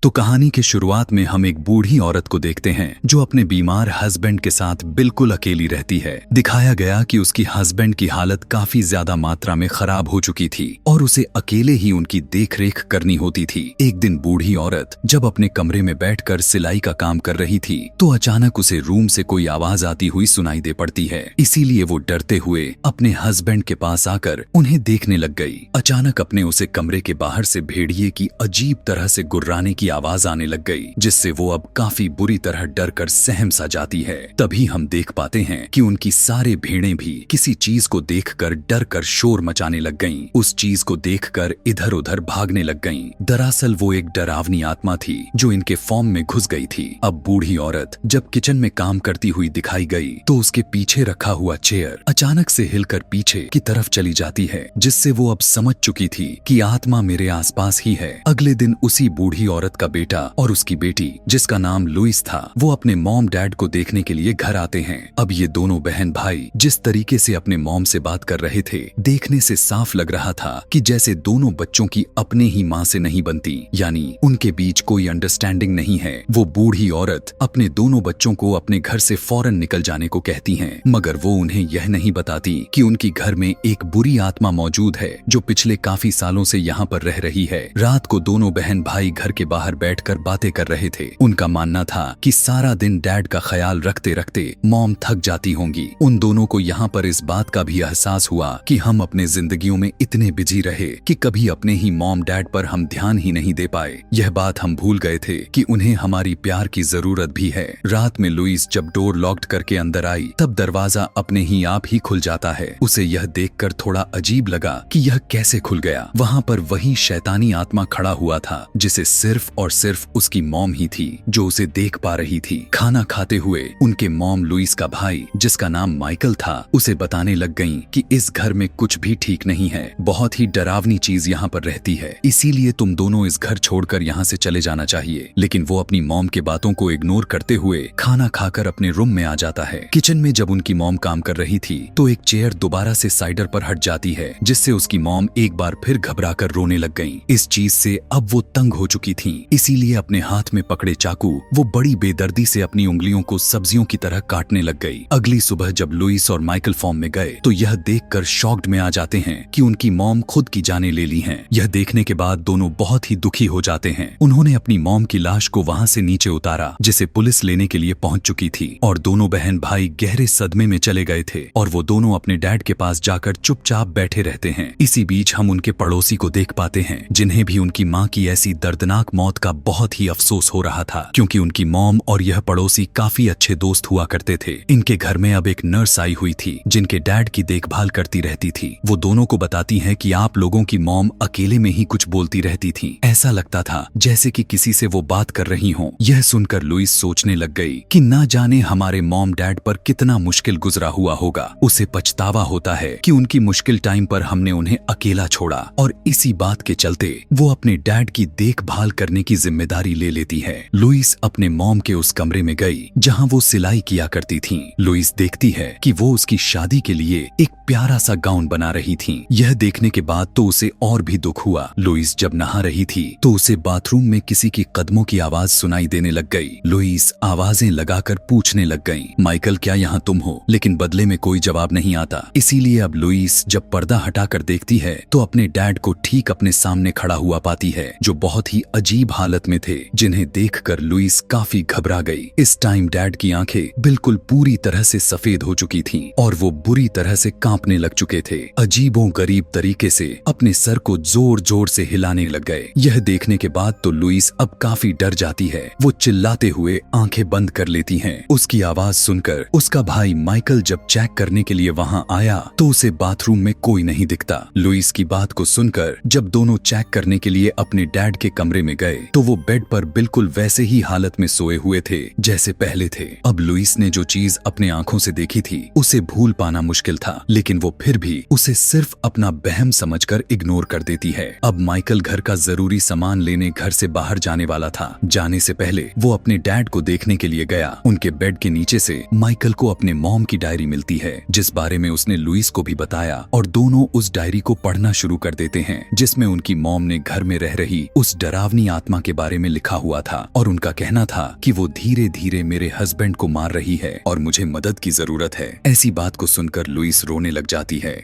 तो कहानी के शुरुआत में हम एक बूढ़ी औरत को देखते हैं जो अपने बीमार हस्बैंड के साथ बिल्कुल अकेली रहती है। दिखाया गया कि उसकी हस्बैंड की हालत काफी ज्यादा मात्रा में खराब हो चुकी थी और उसे अकेले ही उनकी देखरेख करनी होती थी। एक दिन बूढ़ी औरत जब अपने कमरे में बैठकर सिलाई का काम कर रही थी तो अचानक उसे रूम से कोई आवाज आती हुई सुनाई दे पड़ती है। इसीलिए वो डरते हुए अपने हस्बैंड के पास आकर उन्हें देखने लग गई। अचानक अपने उसे कमरे के बाहर से भेड़िए की अजीब तरह से गुर्राने की आवाज आने लग गई, जिससे वो अब काफी बुरी तरह डर कर सहम सा जाती है। तभी हम देख पाते हैं कि उनकी सारे भेड़ें भी किसी चीज को देखकर डर कर शोर मचाने लग गईं। उस चीज को देखकर इधर उधर भागने लग गईं। दरअसल वो एक डरावनी आत्मा थी जो इनके फॉर्म में घुस गई थी। अब बूढ़ी औरत जब किचन में काम करती हुई दिखाई गई तो उसके पीछे रखा हुआ चेयर अचानक से हिलकर पीछे की तरफ चली जाती है, जिससे वो अब समझ चुकी थी कि आत्मा मेरे आसपास ही है। अगले दिन उसी बूढ़ी औरत का बेटा और उसकी बेटी, जिसका नाम लुइस था, वो अपने मॉम डैड को देखने के लिए घर आते हैं। अब ये दोनों बहन भाई जिस तरीके से अपने मॉम से बात कर रहे थे, देखने से साफ लग रहा था कि जैसे दोनों बच्चों की अपने ही माँ से नहीं बनती, यानी उनके बीच कोई अंडरस्टैंडिंग नहीं है। वो बूढ़ी औरत अपने दोनों बच्चों को अपने घर से फौरन निकल जाने को कहती हैं, मगर वो उन्हें यह नहीं बताती कि उनकी घर में एक बुरी आत्मा मौजूद है जो पिछले काफी सालों से यहाँ पर रह रही है। रात को दोनों बहन भाई घर के बाहर बैठकर बातें कर रहे थे। उनका मानना था कि सारा दिन डैड का ख्याल रखते रखते मॉम थक जाती होंगी। उन दोनों को यहाँ पर इस बात का भी एहसास हुआ कि हम अपने जिंदगियों में इतने बिजी रहे कि कभी अपने ही मॉम डैड पर हम ध्यान ही नहीं दे पाए। यह बात हम भूल गए थे कि उन्हें हमारी प्यार की जरूरत भी है। रात में लुइस जब डोर लॉक्ड करके अंदर आई तब दरवाजा अपने ही आप ही खुल जाता है। उसे यह देखकर थोड़ा अजीब लगा कि यह कैसे खुल गया। वहाँ पर वही शैतानी आत्मा खड़ा हुआ था जिसे सिर्फ और सिर्फ उसकी मॉम ही थी जो उसे देख पा रही थी। खाना खाते हुए उनके मॉम लुइस का भाई, जिसका नाम माइकल था, उसे बताने लग गईं कि इस घर में कुछ भी ठीक नहीं है। बहुत ही डरावनी चीज यहाँ पर रहती है, इसीलिए तुम दोनों इस घर छोड़कर यहाँ से चले जाना चाहिए। लेकिन वो अपनी मॉम के बातों को इग्नोर करते हुए खाना खाकर अपने रूम में आ जाता है। किचन में जब उनकी मॉम काम कर रही थी तो एक चेयर दोबारा से साइडर पर हट जाती है, जिससे उसकी मॉम एक बार फिर घबराकर रोने लग गईं। इस चीज से अब वो तंग हो चुकी थीं, इसीलिए अपने हाथ में पकड़े चाकू वो बड़ी बेदर्दी से अपनी उंगलियों को सब्जियों की तरह काटने लग गई। अगली सुबह जब लुइस और माइकल फॉर्म में गए तो यह देखकर शॉक्ड में आ जाते हैं कि उनकी मॉम खुद की जानें ले ली हैं। यह देखने के बाद दोनों बहुत ही दुखी हो जाते हैं। उन्होंने अपनी मॉम की लाश को वहां से नीचे उतारा, जिसे पुलिस लेने के लिए पहुंच चुकी थी, और दोनों बहन भाई गहरे सदमे में चले गए थे और वो दोनों अपने डैड के पास जाकर चुपचाप बैठे रहते हैं। इसी बीच हम उनके पड़ोसी को देख पाते हैं, जिन्हें भी उनकी माँ की ऐसी दर्दनाक मौत का बहुत ही अफसोस हो रहा था, क्योंकि उनकी मॉम और यह पड़ोसी काफी अच्छे दोस्त हुआ करते थे। इनके घर में अब एक नर्स आई हुई थी जिनके डैड की देखभाल करती रहती थी। वो दोनों को बताती है कि आप लोगों की मॉम अकेले में ही कुछ बोलती रहती थी। ऐसा लगता था जैसे कि किसी से वो बात कर रही हों। यह सुनकर लुइस सोचने लग गई कि ना जाने हमारे मॉम डैड पर कितना मुश्किल गुजरा हुआ होगा। उसे पछतावा होता है कि उनकी मुश्किल टाइम पर हमने उन्हें अकेला छोड़ा, और इसी बात के चलते वो अपने डैड की देखभाल करने की जिम्मेदारी ले लेती है। लुइस अपने मॉम के उस कमरे में गई जहां वो सिलाई किया करती थीं। लुइस देखती है कि वो उसकी शादी के लिए एक प्यारा सा गाउन बना रही थीं। यह देखने के बाद तो उसे और भी दुख हुआ। लुइस जब नहा रही थी तो उसे बाथरूम में किसी की कदमों की आवाज सुनाई देने लग गई। लुइस आवाजें लगाकर पूछने लग गई, माइकल क्या यहाँ तुम हो? लेकिन बदले में कोई जवाब नहीं आता। इसीलिए अब लुइस जब पर्दा हटाकर देखती है तो अपने डैड को ठीक अपने सामने खड़ा हुआ पाती है, जो बहुत ही अजीब हालत में थे, जिन्हें देखकर लुइस काफी घबरा गई। इस टाइम डैड की आंखें बिल्कुल पूरी तरह से सफेद हो चुकी थीं और वो बुरी तरह से कांपने लग चुके थे। अजीबो गरीब तरीके से अपने सर को जोर जोर से हिलाने लग गए। यह देखने के बाद तो लुइस अब काफी डर जाती है। वो चिल्लाते हुए आंखें बंद कर लेती हैं। उसकी आवाज सुनकर उसका भाई माइकल जब चेक करने के लिए वहां आया तो उसे बाथरूम में कोई नहीं दिखता। लुइस की बात को सुनकर जब दोनों चेक करने के लिए अपने डैड के कमरे में गए तो वो बेड पर बिल्कुल वैसे ही हालत में सोए हुए थे जैसे पहले थे। अब लुइस ने जो चीज अपने आंखों से देखी थी उसे भूल पाना मुश्किल था, लेकिन वो फिर भी उसे सिर्फ अपना बहम समझकर इग्नोर कर देती है। अब माइकल घर का जरूरी सामान लेने घर से बाहर जाने वाला था। जाने से पहले वो अपने डैड को देखने के लिए गया। उनके बेड के नीचे से माइकल को अपने मॉम की डायरी मिलती है, जिस बारे में उसने लुइस को भी बताया, और दोनों उस डायरी को पढ़ना शुरू कर देते हैं, जिसमें उनकी मॉम ने घर में रह रही उस डरावनी आत्मा आत्मा के बारे में लिखा हुआ था और उनका कहना था कि वो धीरे धीरे मेरे हस्बैंड को मार रही है और मुझे मदद की जरूरत है। ऐसी बात को सुनकर लुइस रोने लग जाती है।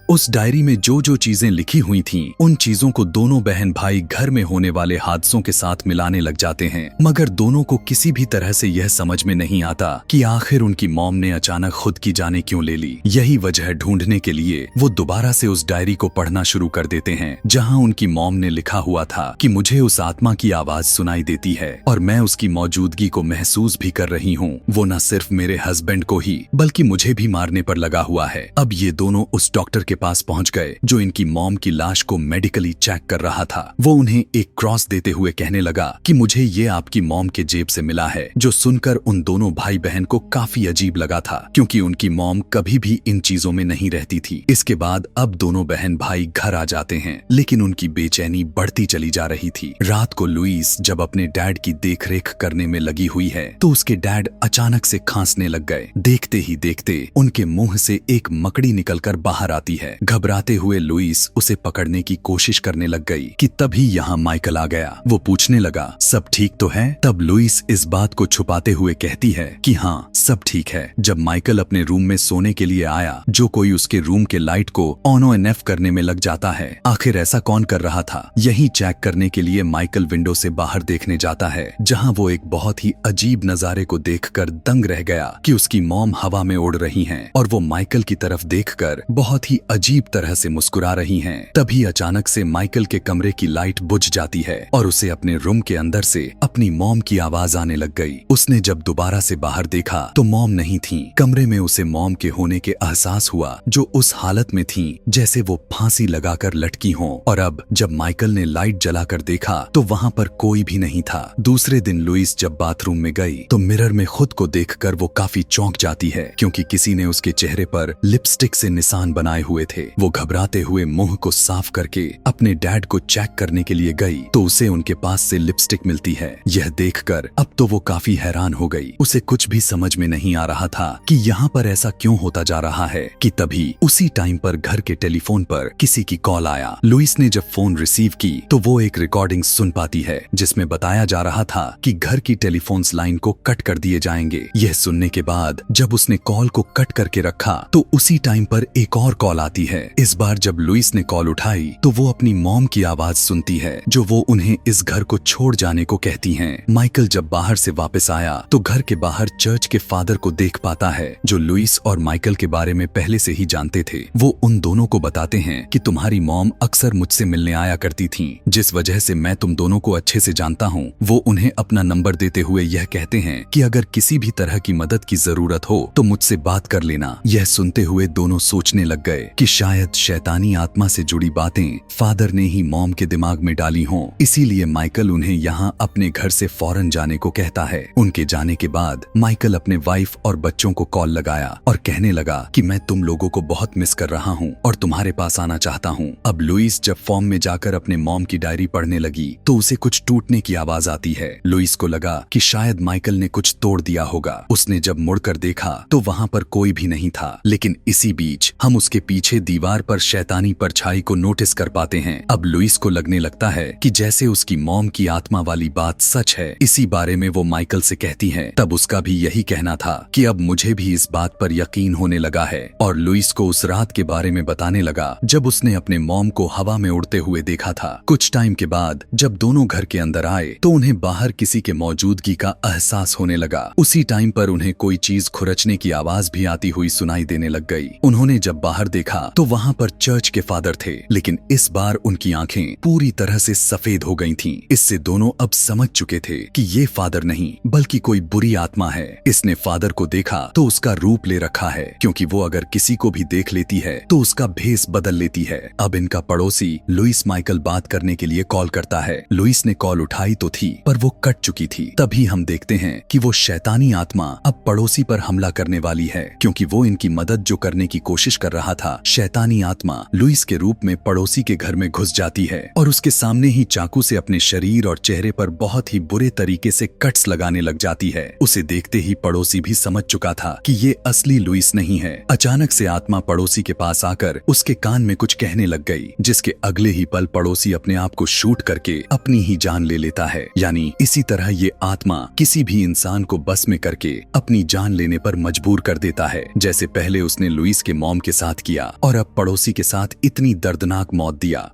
उस डायरी में जो जो चीजें लिखी हुई थीं, उन चीजों को दोनों बहन भाई घर में होने वाले हादसों के साथ मिलाने लग जाते हैं, मगर दोनों को किसी भी तरह से यह समझ में नहीं आता कि आखिर उनकी मॉम ने अचानक खुद की जाने क्यों ले ली। यही वजह ढूंढने के लिए वो दोबारा से उस डायरी को पढ़ना शुरू कर देते हैं, जहां उनकी मॉम ने लिखा हुआ था कि मुझे उस आत्मा की आवाज सुनाई देती है और मैं उसकी मौजूदगी को महसूस भी कर रही हूँ। वो न सिर्फ मेरे हस्बैंड को ही बल्कि मुझे भी मारने पर लगा हुआ है। अब ये दोनों उस डॉक्टर के पास पहुंच गए जो इनकी मॉम की लाश को मेडिकली चेक कर रहा था। वो उन्हें एक क्रॉस देते हुए कहने लगा कि मुझे ये आपकी मॉम के जेब से मिला है, जो सुनकर उन दोनों भाई बहन को काफी अजीब लगा था, क्योंकि उनकी मॉम कभी भी इन चीजों में नहीं रहती थी। इसके बाद अब दोनों बहन भाई घर आ जाते हैं, लेकिन उनकी बेचैनी बढ़ती चली जा रही थी। रात को लुइस जब अपने डैड की देखरेख करने में लगी हुई है तो उसके डैड अचानक से खांसने लग गए। देखते ही देखते उनके मुंह से एक मकड़ी निकलकर बाहर आती है। घबराते हुए लुइस उसे पकड़ने की कोशिश करने लग गई कि तभी यहाँ माइकल आ गया। वो पूछने लगा, सब ठीक तो है? तब लुइस इस बात को छुपाते हुए कहती है कि हाँ, सब ठीक है। जब माइकल अपने रूम में सोने के लिए आया, जो कोई उसके रूम के लाइट को ऑन एंड ऑफ करने में लग जाता है। आखिर ऐसा कौन कर रहा था? यही चेक करने के लिए माइकल विंडो से बाहर देखने जाता है, जहाँ वो एक बहुत ही अजीब नजारे को देखकर दंग रह गया कि उसकी मॉम हवा में उड़ रही हैं और वो माइकल की तरफ देखकर बहुत ही अजीब तरह से मुस्कुरा रही हैं। तभी अचानक से माइकल के कमरे की लाइट बुझ जाती है और उसे अपने रूम के अंदर से अपनी मॉम की आवाज आने लग गई। उसने जब दोबारा से बाहर देखा तो मॉम नहीं थी। कमरे में उसे मॉम के होने के एहसास हुआ, जो उस हालत में थी जैसे वो फांसी लगाकर लटकी हों। और अब जब माइकल ने लाइट जलाकर देखा तो वहां पर कोई भी नहीं था। दूसरे दिन लुइस जब बाथरूम में गई तो मिरर में खुद को देखकर वो काफी चौंक जाती है, क्योंकि किसी ने उसके चेहरे पर लिपस्टिक से निशान बनाए हुए थे। वो घबराते हुए मुंह को साफ करके अपने डैड को चेक करने के लिए गई तो उसे उनके पास से लिपस्टिक मिलती है। यह देखकर अब तो वो काफी हैरान हो गई। उसे कुछ भी समझ में नहीं आ रहा था कि यहाँ पर ऐसा क्यों होता जा रहा है कि तभी उसी टाइम पर घर के टेलीफोन पर किसी की कॉल आया। लुइस ने जब फोन रिसीव की तो वो एक रिकॉर्डिंग सुन पाती है, जिसमें बताया जा रहा था कि घर की टेलीफोन लाइन को कट कर दिए जाएंगे। यह सुनने के बाद जब उसने कॉल को कट करके रखा तो उसी टाइम पर एक और कॉल आती है। इस बार जब लुइस ने कॉल उठाई तो वो अपनी मॉम की आवाज सुनती है, जो वो उन्हें इस घर को छोड़ जाने को कहती हैं। माइकल जब बाहर से वापस आया तो घर के बाहर चर्च के फादर को देख पाता है, जो लुइस और माइकल के बारे में पहले से ही जानते थे। वो उन दोनों को बताते हैं कि तुम्हारी मॉम अक्सर मुझसे मिलने आया करती थी, जिस वजह से मैं तुम दोनों को अच्छे से जानता हूँ। वो उन्हें अपना नंबर देते हुए यह कहते हैं कि अगर किसी भी तरह की मदद की जरूरत हो तो मुझसे बात कर लेना। यह सुनते हुए दोनों सोचने लग गए कि शायद शैतानी आत्मा से जुड़ी बातें फादर ने ही मॉम के दिमाग में डाली हों। इसीलिए माइकल उन्हें यहाँ अपने घर से फौरन जाने को कहता है। उनके जाने के बाद माइकल अपने वाइफ और बच्चों को कॉल लगाया और कहने लगा कि मैं तुम लोगों को बहुत मिस कर रहा हूँ और तुम्हारे पास आना चाहता हूँ। अब लुइस जब फॉर्म में जाकर अपने मॉम की डायरी पढ़ने लगी तो उसे कुछ टूटने की आवाज आती है। लुइस को लगा कि शायद माइकल ने कुछ तोड़ दिया होगा। उसने जब मुड़कर देखा तो वहाँ पर कोई भी नहीं था, लेकिन इसी बीच हम उसके पीछे दीवार पर शैतानी परछाई को नोटिस कर पाते हैं। अब लुइस को लगने लगता है कि जैसे उसकी मॉम की आत्मा वाली बात सच है। इसी बारे में वो माइकल से कहती है। तब उसका भी यही कहना था कि अब मुझे भी इस बात पर यकीन होने लगा है, और लुइस को उस रात के बारे में बताने लगा जब उसने अपने मॉम को हवा में उड़ते हुए देखा था। कुछ टाइम के बाद जब दोनों घर के अंदर आए तो उन्हें बाहर किसी के मौजूदगी का एहसास होने लगा। उसी टाइम पर उन्हें कोई चीज खुरचने की आवाज भी आती हुई सुनाई देने लग गई। उन्होंने जब बाहर देखा तो वहाँ पर चर्च के फादर थे, लेकिन इस बार उनकी आंखें पूरी तरह से सफेद हो गई थीं। इससे दोनों अब समझ चुके थे कि ये फादर नहीं बल्कि कोई बुरी आत्मा है। इसने फादर को देखा तो उसका रूप ले रखा है, क्योंकि वो अगर किसी को भी देख लेती है तो उसका भेस बदल लेती है। अब इनका पड़ोसी लुइस माइकल बात करने के लिए कॉल करता है। लुइस ने कॉल उठाई तो थी, पर वो कट चुकी थी। तभी हम देखते हैं कि वो शैतानी आत्मा अब पड़ोसी पर हमला करने वाली है, क्योंकि वो इनकी मदद जो करने की कोशिश कर रहा था शैतानी आत्मा लुइस के रूप में पड़ोसी के घर में घुस जाती है और उसके सामने ही चाकू से अपने शरीर और चेहरे पर बहुत ही बुरे तरीके से कट्स लगाने लग जाती है। उसे देखते ही पड़ोसी भी समझ चुका था कि ये असली लुइस नहीं है। अचानक से आत्मा पड़ोसी के पास आकर उसके कान में कुछ कहने लग गई, जिसके अगले ही पल पड़ोसी अपने आप को शूट करके अपनी ही जान ले लेता है। यानी इसी तरह ये आत्मा किसी भी इंसान को बस में करके अपनी जान लेने पर मजबूर कर देता है, जैसे पहले उसने लुइस के मॉम के साथ किया और अब पड़ोसी के साथ इतनी दर्दनाक मौत दिया।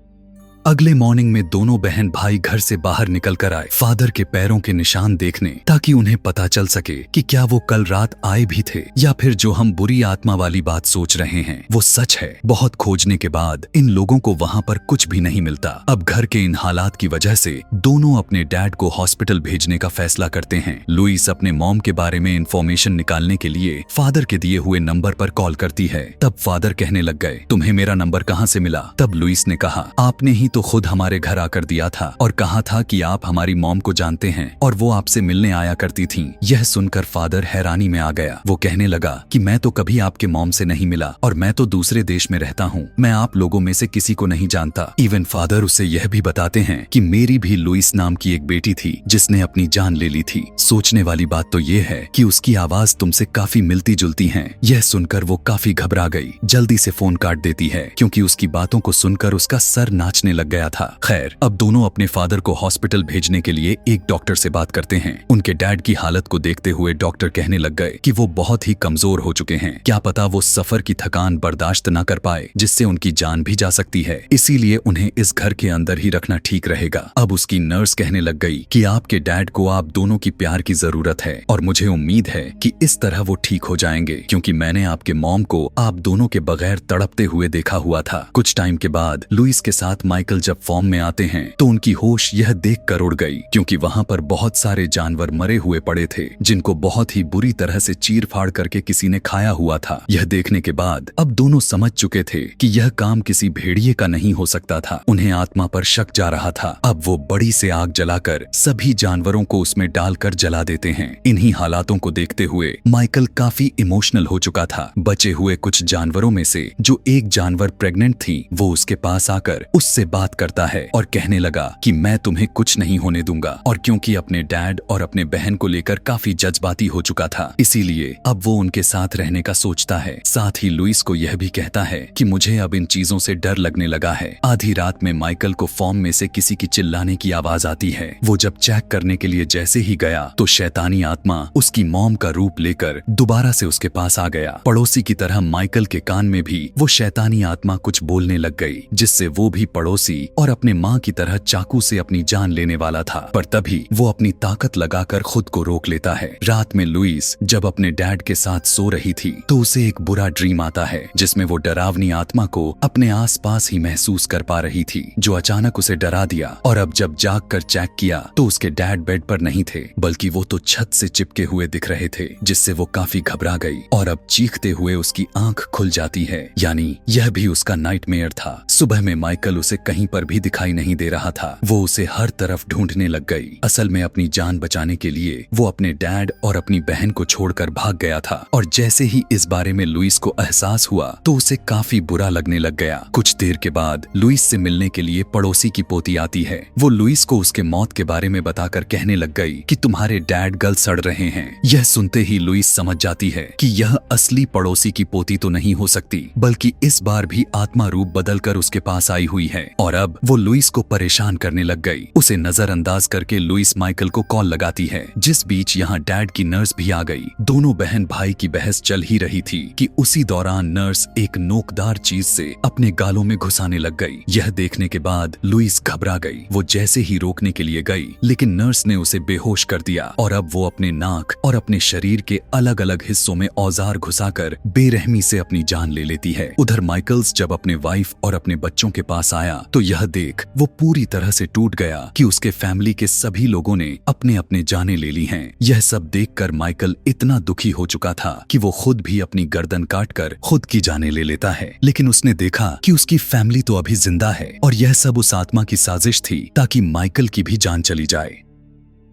अगले मॉर्निंग में दोनों बहन भाई घर से बाहर निकल कर आए फादर के पैरों के निशान देखने, ताकि उन्हें पता चल सके कि क्या वो कल रात आए भी थे या फिर जो हम बुरी आत्मा वाली बात सोच रहे हैं वो सच है। बहुत खोजने के बाद इन लोगों को वहाँ पर कुछ भी नहीं मिलता। अब घर के इन हालात की वजह से दोनों अपने डैड को हॉस्पिटल भेजने का फैसला करते हैं। लुइस अपने मॉम के बारे में इंफॉर्मेशन निकालने के लिए फादर के दिए हुए नंबर पर कॉल करती है। तब फादर कहने लग गए, तुम्हें मेरा नंबर कहाँ से मिला? तब लुइस ने कहा, आपने ही तो खुद हमारे घर आकर दिया था और कहा था कि आप हमारी मॉम को जानते हैं और वो आपसे मिलने आया करती थीं। यह सुनकर फादर हैरानी में आ गया। वो कहने लगा कि मैं तो कभी आपके मॉम से नहीं मिला और मैं तो दूसरे देश में रहता हूँ। मैं आप लोगों में से किसी को नहीं जानता। इवन फादर उसे यह भी बताते हैं कि मेरी भी लुइस नाम की एक बेटी थी जिसने अपनी जान ले ली थी। सोचने वाली बात तो ये है कि उसकी आवाज तुमसे काफी मिलती जुलती है। यह सुनकर वो काफी घबरा गई, जल्दी से फोन काट देती है क्योंकि उसकी बातों को सुनकर उसका सर नाचने लग गया था। खैर, अब दोनों अपने फादर को हॉस्पिटल भेजने के लिए एक डॉक्टर से बात करते हैं। उनके डैड की हालत को देखते हुए डॉक्टर कहने लग गए कि वो बहुत ही कमजोर हो चुके हैं। क्या पता वो सफर की थकान बर्दाश्त न कर पाए, जिससे उनकी जान भी जा सकती है। इसीलिए उन्हें इस घर के अंदर ही रखना ठीक रहेगा। अब उसकी नर्स कहने लग गई कि आपके डैड को आप दोनों की प्यार की जरूरत है और मुझे उम्मीद है कि इस तरह वो ठीक हो जाएंगे, क्योंकि मैंने आपके मॉम को आप दोनों के बगैर तड़पते हुए देखा हुआ था। कुछ टाइम के बाद लुइस के साथ माइकल जब फॉर्म में आते हैं तो उनकी होश यह देख कर उड़ गई, क्योंकि वहाँ पर बहुत सारे जानवर मरे हुए पड़े थे जिनको बहुत ही बुरी तरह से चीर फाड़ करके किसी ने खाया हुआ था। यह देखने के बाद अब दोनों समझ चुके थे कि यह काम किसी भेड़िए का नहीं हो सकता था। उन्हें आत्मा पर शक जा रहा था। अब वो बड़ी से आग जलाकर सभी जानवरों को उसमें डालकर जला देते हैं। इन्हीं हालातों को देखते हुए माइकल काफी इमोशनल हो चुका था। बचे हुए कुछ जानवरों में से जो एक जानवर प्रेग्नेंट थी, वो उसके पास आकर उससे बात करता है और कहने लगा कि मैं तुम्हें कुछ नहीं होने दूंगा। और क्योंकि अपने डैड और अपने बहन को लेकर काफी जज्बाती हो चुका था, इसीलिए अब वो उनके साथ रहने का सोचता है। साथ ही लुइस को यह भी कहता है कि मुझे अब इन चीजों से डर लगने लगा है। आधी रात में माइकल को फॉर्म में से किसी की चिल्लाने की आवाज आती है। वो जब चेक करने के लिए जैसे ही गया तो शैतानी आत्मा उसकी मॉम का रूप लेकर दोबारा से उसके पास आ गया। पड़ोसी की तरह माइकल के कान में भी वो शैतानी आत्मा कुछ बोलने लग गई, जिससे वो भी पड़ोसी और अपने माँ की तरह चाकू से अपनी जान लेने वाला था। पर तभी वो अपनी ताकत लगाकर खुद को रोक लेता है। रात में लुइस जब अपने डैड के साथ सो रही थी तो उसे एक बुरा ड्रीम आता है, जिसमें वो डरावनी आत्मा को अपने आसपास ही महसूस कर पा रही थी, जो अचानक उसे डरा दिया। और अब जब जाग कर चेक किया तो उसके डैड बेड पर नहीं थे, बल्कि वो तो छत से चिपके हुए दिख रहे थे, जिससे वो काफी घबरा गई और अब चीखते हुए उसकी आंख खुल जाती है। यानी यह भी उसका नाइटमेयर था। सुबह में माइकल उसे कहीं पर भी दिखाई नहीं दे रहा था। वो उसे हर तरफ ढूंढने लग गई। असल में अपनी जान बचाने के लिए वो अपने डैड और अपनी बहन को छोड़कर भाग गया था। और जैसे ही इस बारे में लुइस को एहसास हुआ तो उसे काफी बुरा लगने लग गया। कुछ देर के बाद लुइस से मिलने के लिए पड़ोसी की पोती आती है। वो लुइस को उसके मौत के बारे में बताकर कहने लग गई कि तुम्हारे डैड गल सड़ रहे हैं। यह सुनते ही लुइस समझ जाती है कि यह असली पड़ोसी की पोती तो नहीं हो सकती, बल्कि इस बार भी आत्मा रूप बदलकर उसके पास आई हुई है। और अब वो लुइस को परेशान करने लग गई। उसे नजरअंदाज करके लुइस माइकल को कॉल लगाती है। जिस बीच यहाँ डैड की नर्स भी आ गई। दोनों बहन भाई की बहस चल ही रही थी कि उसी दौरान नर्स एक नोकदार चीज से अपने गालों में घुसाने लग गई। यह देखने के बाद लुइस घबरा गई। वो जैसे ही रोकने के लिए गई, लेकिन नर्स ने उसे बेहोश कर दिया और अब वो अपने नाक और अपने शरीर के अलग अलग हिस्सों में औजार घुसाकर बेरहमी से अपनी जान ले लेती है। उधर माइकल्स जब अपने वाइफ और अपने बच्चों के पास आया तो यह देख वो पूरी तरह से टूट गया कि उसके फैमिली के सभी लोगों ने अपने अपने जानें ले ली हैं। यह सब देखकर माइकल इतना दुखी हो चुका था कि वो खुद भी अपनी गर्दन काटकर खुद की जानें ले लेता है। लेकिन उसने देखा कि उसकी फैमिली तो अभी जिंदा है और यह सब उस आत्मा की साजिश थी ताकि माइकल की भी जान चली जाए।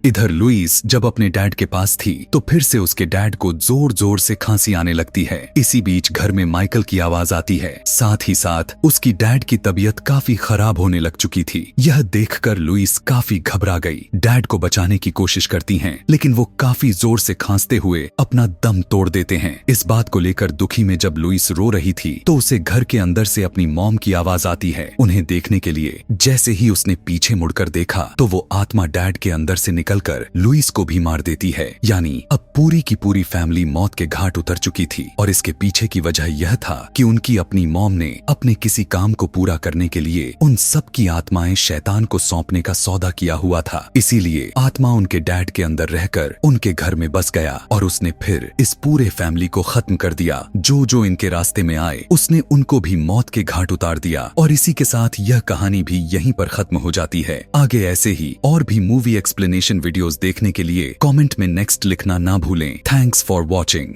इधर लुइस जब अपने डैड के पास थी तो फिर से उसके डैड को जोर जोर से खांसी आने लगती है। इसी बीच घर में माइकल की आवाज आती है। साथ ही साथ उसकी डैड की तबीयत काफी खराब होने लग चुकी थी। यह देखकर लुइस काफी घबरा गई। डैड को बचाने की कोशिश करती हैं, लेकिन वो काफी जोर से खांसते हुए अपना दम तोड़ देते हैं। इस बात को लेकर दुखी में जब लुइस रो रही थी तो उसे घर के अंदर से अपनी मॉम की आवाज आती है उन्हें देखने के लिए। जैसे ही उसने पीछे मुड़कर देखा तो वो आत्मा डैड के अंदर से निकलकर लुइस को भी मार देती है। यानी अब पूरी की पूरी फैमिली मौत के घाट उतर चुकी थी। और इसके पीछे की वजह यह था कि उनकी अपनी मॉम ने अपने किसी काम को पूरा करने के लिए उन सब की आत्माएं शैतान को सौंपने का सौदा किया हुआ था। इसीलिए आत्मा उनके डैड के अंदर रहकर उनके घर में बस गया और उसने फिर इस पूरे फैमिली को खत्म कर दिया। जो जो इनके रास्ते में आए उसने उनको भी मौत के घाट उतार दिया। और इसी के साथ यह कहानी भी यहीं पर खत्म हो जाती है। आगे ऐसे ही और भी मूवी एक्सप्लेनेशन वीडियोस देखने के लिए कमेंट में नेक्स्ट लिखना ना भूलें। Thanks for watching.